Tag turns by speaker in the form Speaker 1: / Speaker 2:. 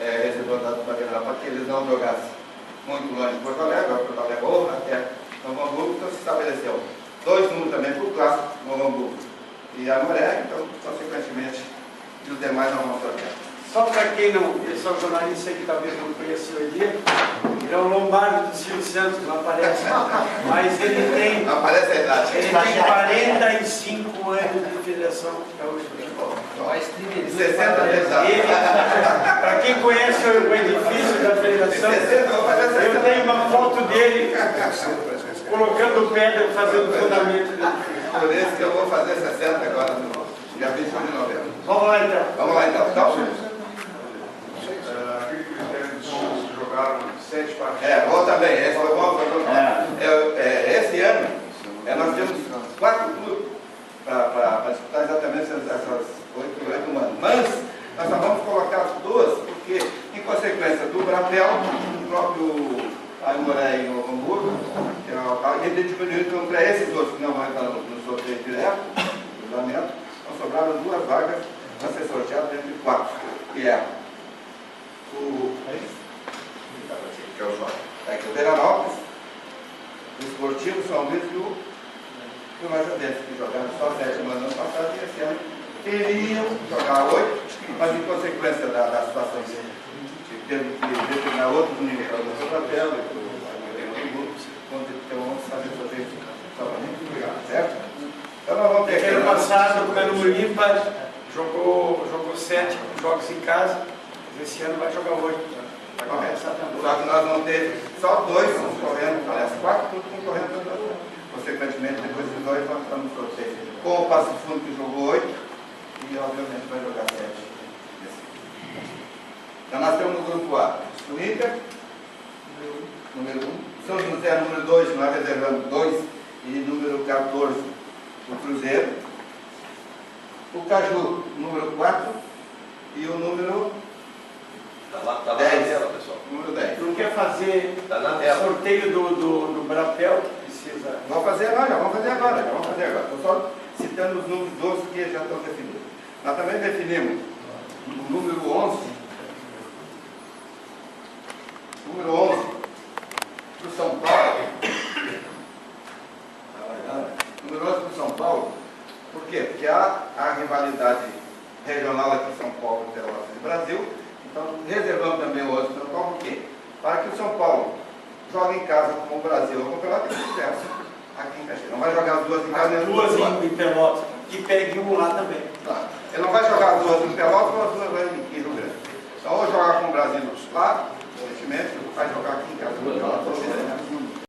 Speaker 1: recebeu dados para que eles não jogassem muito longe de Porto Alegre, Porto Alegre ou até Novo Hamburgo, então se estabeleceu 2 números também para o clássico Novo Hamburgo e a Noruega, então, consequentemente, e os demais não vão sortear.
Speaker 2: Só para quem não, esse é um jornalista que talvez não conheceu ele é o Lombardo do Silvio Santos, não aparece, mas ele tem,
Speaker 1: aparece a idade.
Speaker 2: Ele tem 45 anos de Federação Gaúcha de Futebol.
Speaker 1: Mais 60 anos.
Speaker 2: Para quem conhece o edifício da Federação, eu tenho uma foto dele colocando pedra, fazendo o fundamento dele.
Speaker 1: Por isso que eu vou fazer 60 agora, no dia 21 de novembro.
Speaker 2: Vamos lá então.
Speaker 1: Vamos lá então.
Speaker 3: Aquele critério de sons que jogaram 7 partidas.
Speaker 1: Bom também, esse foi bom. Esse ano, nós temos 4 clubes para disputar exatamente essas 8 manos. Mas nós só vamos colocar as 2, porque, em consequência do Brapel, o próprio Aimoré e Novo Hamburgo, que é o local, ele diminuiu então para esses 2 que não vão entrar no sorteio direto, no julgamento, então sobraram 2 vagas para ser sorteado entre 4, que é o Veranópolis, o Esportivo, São Luís e o Majadense, que jogaram só 7 no ano passado e esse ano queriam jogar 8, mas em consequência da situação de ter que determinar outros níveis para o seu papel e para o grupo, vamos fazer o sorteio novamente, certo? Então nós vamos ter
Speaker 2: ano passado, o Cano Limpa jogou 7 jogos em casa, mas esse ano vai jogar 8. Vai começar também.
Speaker 1: Só que nós vamos ter só 2 concorrendo, aliás, 4 clubes concorrendo. Consequentemente, depois de 2 nós estamos no sorteio. Com o Passo Fundo que jogou 8 e obviamente vai jogar 7. Então nós temos no grupo A o Inter, número 1, São José, número 2, nós reservamos 2, e número 14, o Cruzeiro, o Caju, número 4, e o número
Speaker 4: Tá na
Speaker 1: 10,
Speaker 4: tela, pessoal.
Speaker 1: número 10.
Speaker 2: Não quer fazer
Speaker 4: Tá na tela.
Speaker 2: sorteio do Brapel, que precisa.
Speaker 1: Vamos fazer agora, já vamos fazer agora. Estou só citando os números 12 que já estão definidos. Nós também definimos o número 11. Número 11 para o São Paulo. Número 11 para o São Paulo. Por quê? Porque há a rivalidade regional aqui em São Paulo, Pelotas e Brasil. Então, reservamos também o 11 para o São Paulo. Por quê? Para que o São Paulo jogue em casa com o Brasil ou com o Pelotas e vice-versa aqui em Caxias. Não vai jogar as 2 em casa.
Speaker 2: As 2 em Pelotas, que pegue um lá também.
Speaker 1: Tá. Ele não vai jogar as 2 em Pelotas ou as 2 em Rio Grande. Então, ou jogar com o Brasil lá, evidentemente, vai jogar aqui em casa